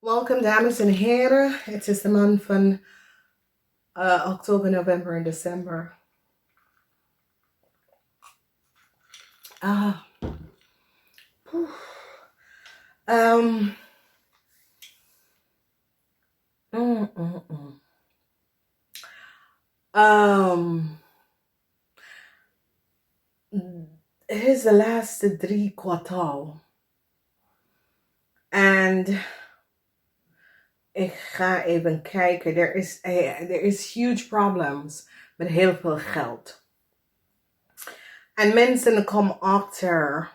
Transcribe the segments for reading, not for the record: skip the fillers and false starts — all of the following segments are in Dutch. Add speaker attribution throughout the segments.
Speaker 1: Welkom dames en heren. Het is de maand van oktober, november en december. Ah. Um, mm, mm, mm. Um, het is de laatste 3 kwartaal. En ik ga even kijken. Er is huge problems met heel veel geld. En mensen komen achter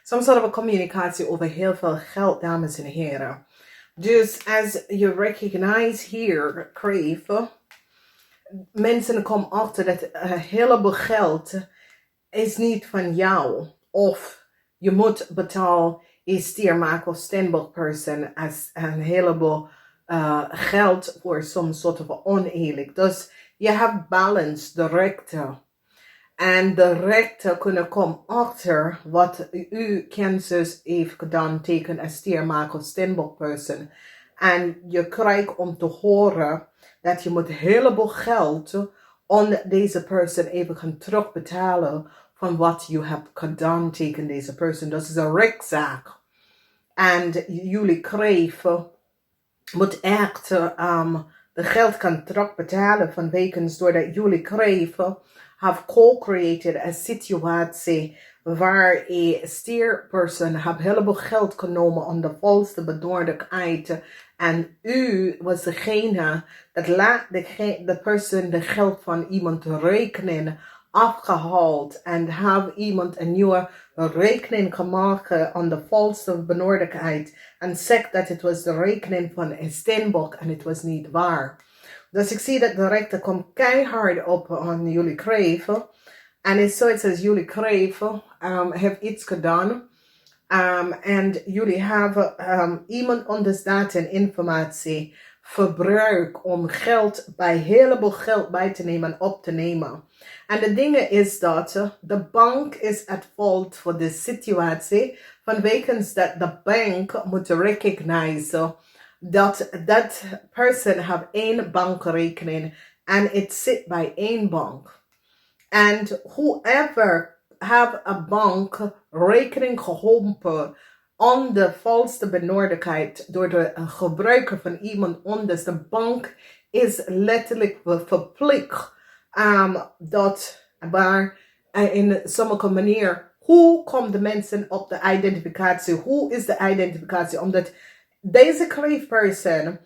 Speaker 1: some sort of a communicatie over heel veel geld, dames en heren. Dus as you recognize here, Kreeft, mensen komen achter dat een heleboel geld is niet van jou. Of je moet betalen een stiermaker of standbook person als een heleboel geld voor some sort of oneerlijk. Dus je hebt balance, de rechten. En de rechten kunnen komen achter wat u kennis heeft gedaan tegen een stiermaker of standbook person. En je krijgt om te horen dat je moet een heleboel geld aan deze persoon even gaan terugbetalen van wat je hebt gedaan tegen deze persoon. Dat is een rechtszaak. En jullie krijgen moet echt de geld kan terugbetalen vanwege doordat jullie krijgen have co-created een situatie waar een steerperson heeft heleboel geld genomen om de valse benodigdheid. En u was degene dat laat de persoon de geld van iemand rekening afgehaald en heeft iemand een nieuwe rekening gemaakt aan de valse benodigdheid en zegt dat het was de rekening van een steenbok en het was niet waar. Dus ik zie dat de rechter komt keihard op aan jullie Kreeft. En het is zoiets als jullie Kreeft heeft iets gedaan. En jullie hebben iemand anders data en informatie verbruikt om geld bij heleboel geld bij te nemen en op te nemen. En de ding is dat de bank is at fault voor de situatie vanwege dat de bank moet recognizen dat person have één bankrekening en het zit bij één bank. En whoever have a bank rekening geholpen aan de valse benodigdheid door de gebruiker van iemand anders. De bank is letterlijk verplicht dat maar in sommige manier hoe komen de mensen op de identificatie? Hoe is de identificatie? Omdat deze Kreeft person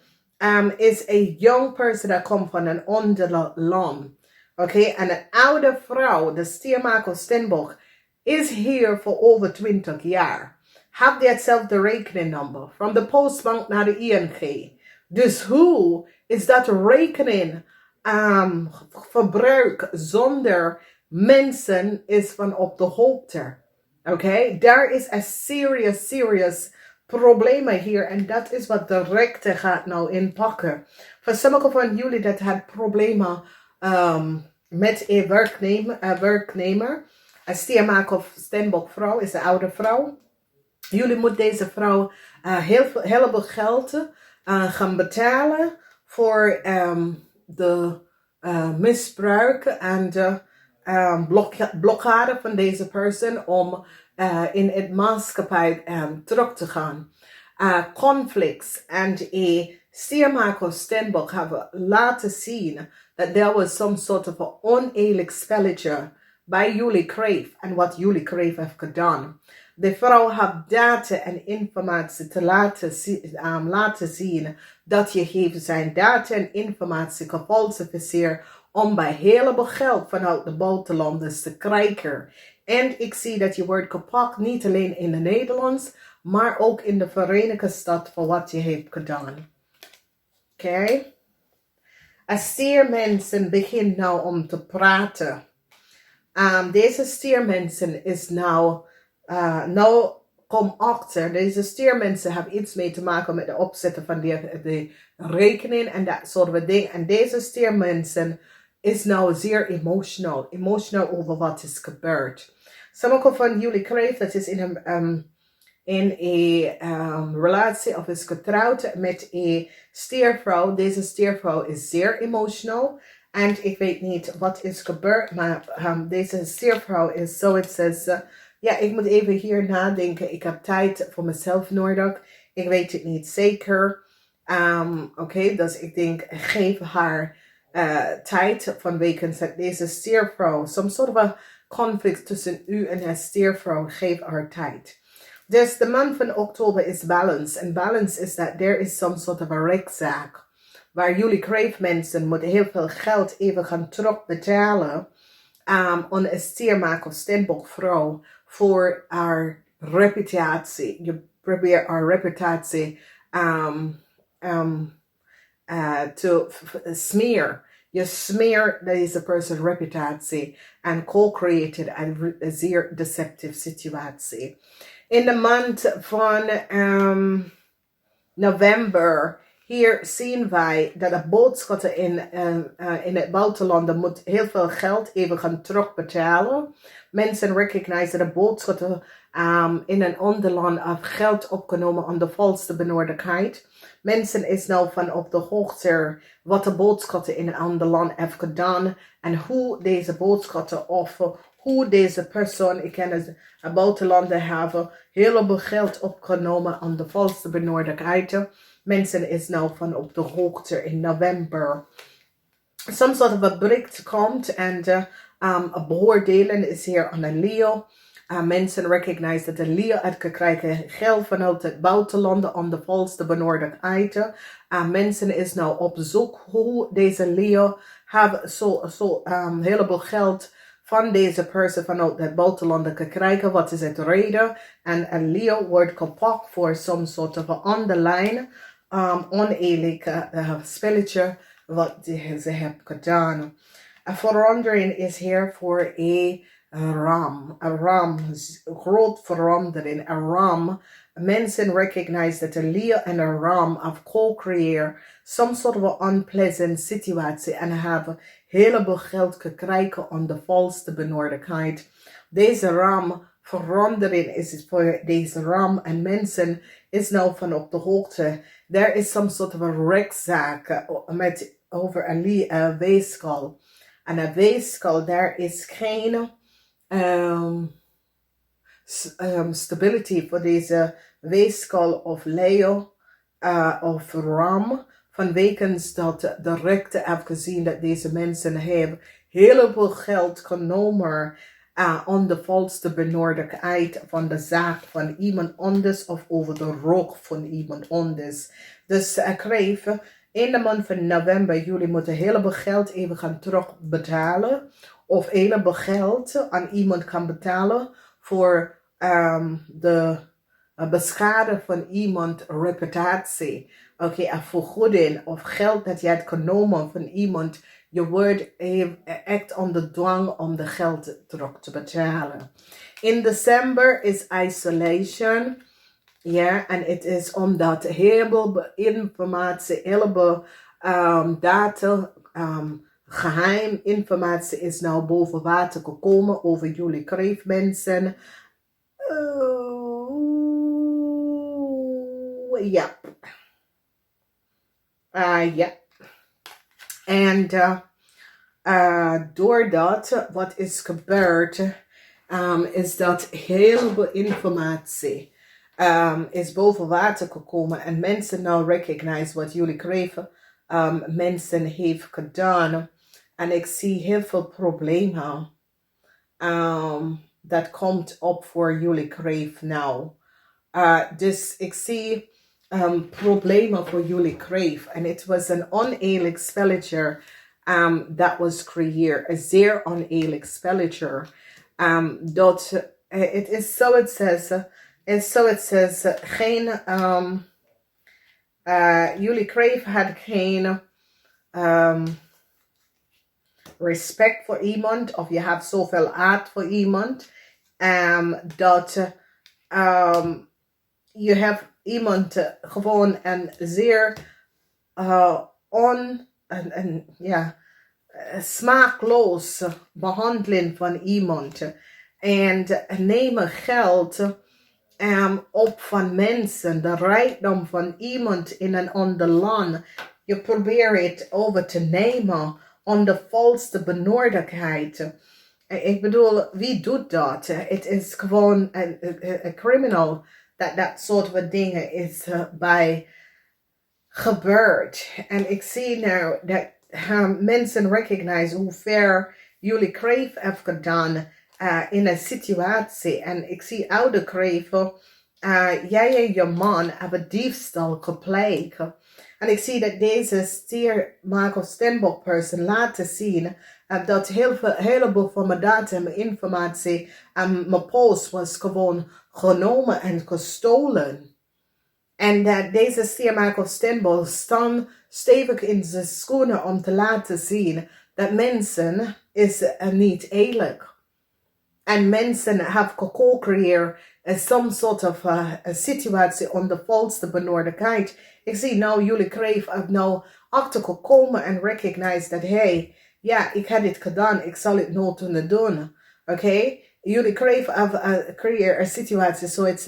Speaker 1: is a young person dat komt van een ander land. Oké, en een oude vrouw, de stiermaker of steenbok, is hier voor over 20 jaar. Have hetzelfde rekeningnummer, van de postbank naar de ING. Dus hoe is dat rekening verbruik zonder mensen is van op de hoogte? Oké, daar is een serious problemen hier en dat is wat de rechter gaat nou inpakken. Voor sommige van jullie dat had problemen met een werknemer. Een stiermaker of steenbokvrouw is een oude vrouw. Jullie moeten deze vrouw heleboel geld gaan betalen voor de misbruik en de blokkade van deze persoon om in het maatschappij terug te gaan. Conflicts en stiermaker of steenbok hebben laten zien dat there was some sort of a oneerlijk spelletje bij jullie Kreeft en wat jullie Kreeft heeft gedaan. De vrouw heeft data en informatie te laten zien dat je heeft zijn data en informatie gefalsificeerd om bij heleboel geld vanuit de buitenlanders te krijgen. En ik zie dat je wordt gepakt niet alleen in het Nederlands, maar ook in de Verenigde Staten voor wat je hebt gedaan. Oké? Als stiermensen beginnen nou om te praten. Deze stiermensen is nou kom achter. Deze stiermensen hebben iets mee te maken met de opzetten van de rekening en dat soort van dingen. En deze stiermensen is nou zeer emotional over wat is gebeurd. Sommige van jullie Kreeft, dat is in in een relatie of is getrouwd met een stiervrouw. Deze stiervrouw is zeer emotional. En ik weet niet wat is gebeurd, maar deze stiervrouw is zo. Het says, ja, ik moet even hier nadenken. Ik heb tijd voor mezelf nodig. Ik weet het niet zeker. Oké, dus ik denk, geef haar tijd vanwege deze stiervrouw. Some sort of a conflict tussen u en haar stiervrouw. Geef haar tijd. Dus de maand van oktober is balance. En balance is that there is some sort of a rekzaak. Waar jullie kreeftmensen moeten heel veel geld even gaan terugbetalen aan een stiermaker of steenbokvrouw voor haar reputatie. Je probeert haar reputatie te smeer. Je smeert deze persoon reputatie en co-creëert een zeer deceptieve situatie. In de maand van november, hier zien wij dat de boodschappen in het buitenland moet heel veel geld even gaan terugbetalen. Mensen recognizen de boodschappen in een ander land af geld opgenomen aan de valse benodigdheid. Mensen is nou van op de hoogte wat de boodschappen in een ander land heeft gedaan en hoe deze boodschappen of hoe deze persoon, ik ken het, een buitenlander hebben, heleboel geld opgenomen aan de valse benodigdheid. Mensen is nou van op de hoogte in november. Some sort of a bericht komt en een beoordeling is hier aan een Leo. Mensen recognize dat de Leo heeft gekregen geld vanuit het buitenland aan de valse benodigdheid. Mensen is nou op zoek hoe deze Leo hebben zo heleboel geld van deze persoon vanuit het buitenland gekregen. Wat is het reden? En een Leo wordt gepakt voor some sort of online oneerlijk spelletje wat ze hebben gedaan. Een verandering is hier voor een ram. Een ram, groot verandering. Een ram. Mensen recognize dat een Leo en een ram have co-creëerd some sort of unpleasant situatie en hebben heleboel geld gekregen aan de valse benodigdheid. Deze ram verandering is voor deze ram en mensen is nou van op de hoogte. There is some sort of a rechtszaak met over een weeskal. En een weeskal, daar is geen stability voor deze weeskal of Leo of ram. Vanwege dat de rechter heeft gezien dat deze mensen hebben heleboel geld genomen aan de valse benodigdheid van de zaak van iemand anders of over de rug van iemand anders. Dus Kreeft, in de maand van november, jullie moeten heleboel geld even gaan terugbetalen. Of heleboel geld aan iemand gaan betalen voor de beschaden van iemand reputatie. Oké, een vergoeding of geld dat je hebt genomen van iemand. Je wordt echt onder dwang om de geld terug te betalen. In december is isolation. Ja, en het is omdat heleboel informatie, heleboel data, geheim informatie is nou boven water gekomen over jullie kreeftmensen. Ja. Ja. En doordat wat is gebeurd, is dat heel veel informatie is boven water gekomen. En mensen nou recognize wat jullie kreven mensen heeft gedaan. En ik zie heel veel problemen dat komt op voor jullie kreeft nou. Dus ik zie problemen voor jullie kreeft. En het was een oneerlijk spelletje dat was creëerd. Een zeer oneerlijk spelletje. Dat het is zo het says. En zo het says geen jullie kreeft had geen respect voor iemand. Of je hebt zoveel haat voor iemand. Dat je hebt iemand gewoon een zeer smaakloos behandeling van iemand. En nemen geld op van mensen, de rijkdom van iemand in een ander land. Je probeert het over te nemen onder valse benodigdheid. Ik bedoel, wie doet dat? Het is gewoon een criminal dat soort van dingen is bij gebeurd. En ik zie nou dat mensen recognize hoe ver jullie Kreeft heeft gedaan in een situatie. En ik zie oude Kreeft, jij en je man hebben diefstal gepleegd. En ik zie dat deze stier Marco Stenbock person laten zien dat heleboel van mijn data en mijn informatie en mijn post was gewoon genomen en gestolen. En dat deze stier Marco Stenbock staan stevig in zijn schoenen om te laten zien dat mensen is niet eerlijk. En mensen hebben gecreëerd some sort of situatie onder valse benodigdheid. Ik zie nou jullie Kreeft nou achtergekomen en recognize dat hey, ja, ik heb dit gedaan, ik zal het nooit kunnen doen. Oké? Jullie Kreeft creëren een situatie zoals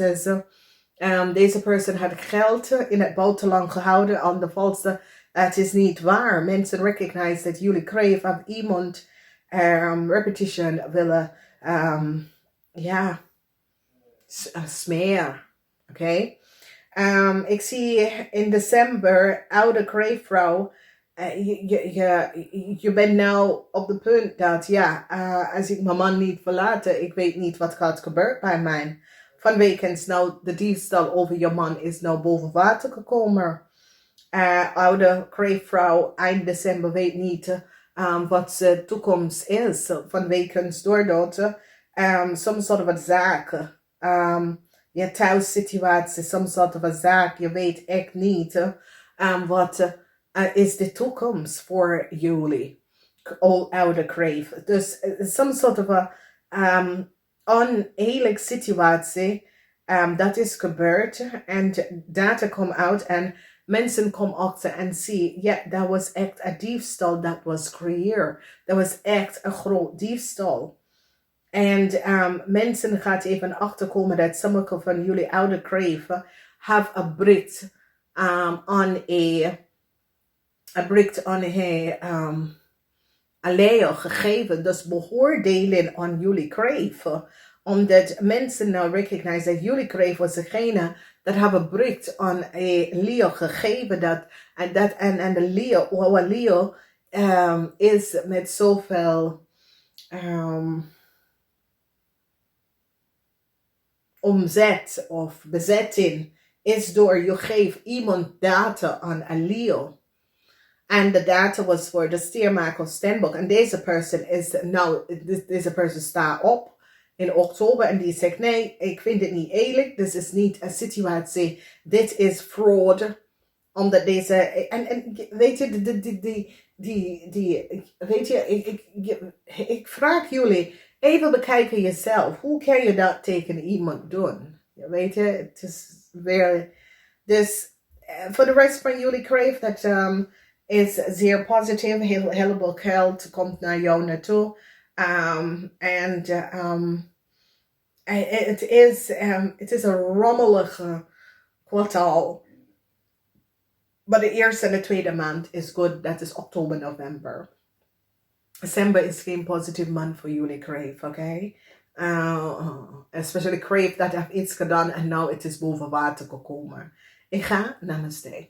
Speaker 1: deze persoon had geld in het buitenland gehouden aan de valse. Het is niet waar. Mensen recognize dat jullie Kreeft of iemand repetition willen smeer. Oké? Ik zie in december oude Kreeftvrouw. Je bent nou op de punt dat als ik mijn man niet verlaten, ik weet niet wat gaat gebeuren bij mij. Vanwege nou de diefstal over je man is nou boven water gekomen. Oude Kreeftvrouw eind december weet niet wat de toekomst is. Vanwege doordat some sort of a zaak. Je thuissituatie, some sort of a zaak. Je weet echt niet wat is de toekomst voor jullie. Oude Kreeft. Dus some sort of a oneerlijke situatie dat is gebeurd. En data komt uit en mensen komen achter en zien, ja, dat was echt een diefstal dat was gecreëerd. Dat was echt een groot diefstal. En mensen gaan even achterkomen dat sommige van jullie oude Kreeft have a brick on a layer gegeven. Dus beoordelen aan jullie Kreeft. Omdat mensen nou recognize dat jullie Kreeft was degene dat hebben brick aan een layer gegeven. En de layer, our layer is met zoveel omzet of bezetting is door je geeft iemand data aan een layer. En de data was voor de stier Marco Stenbock. En deze persoon is deze persoon staat op in oktober en die zegt nee, ik vind het niet eerlijk. Dit is niet een situatie. Dit is fraud. Omdat deze en weet je weet je ik vraag jullie even bekijken jezelf. Hoe kan je dat tegen iemand doen? Weet je, het is weer dus voor de rest van jullie Kreeft dat is zeer positief. Heleboel geld komt naar jou naartoe. Het is een rommelige kwartaal. Maar de eerste en de tweede maand is goed. Dat is oktober, november. December is geen positieve maand voor jullie Kreeft, oké? Especially Kreeft dat heeft iets gedaan en nou het is boven water gekomen. Ik ga, namaste.